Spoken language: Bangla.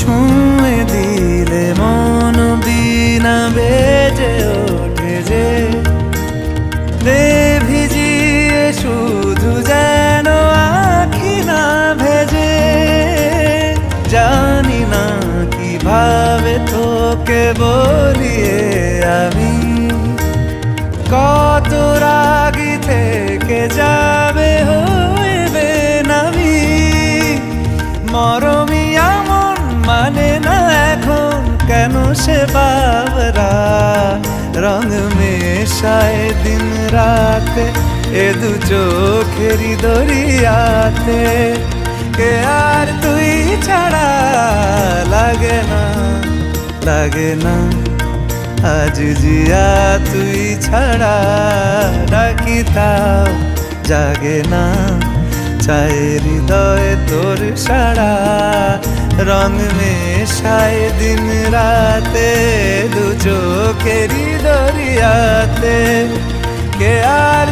ছুঁয়ে দিলে মন বিনা বেজে ওঠে যে দে ভিজিয়ে শুধু যেন আখি না ভেজে। জানি না কিভাবে তোকে বলিয়ে আমি কত রাগি থেকে যাবে হইবে নামি। মরমি এমন মানে না এখন কেন সে বাবরা রং মেশায় দিন রাতে এ দু চোখেরই দরিয়াতে। কে আর তুই ছাড়া লাগে না লাগে না আজ জিয়া তুই ছাড়া ডাকি তাও জাগে না। চায় হৃদয় তোর সারা রং মেশায় দিন রাতে দু চোখেরই দরিয়াতে। কে আর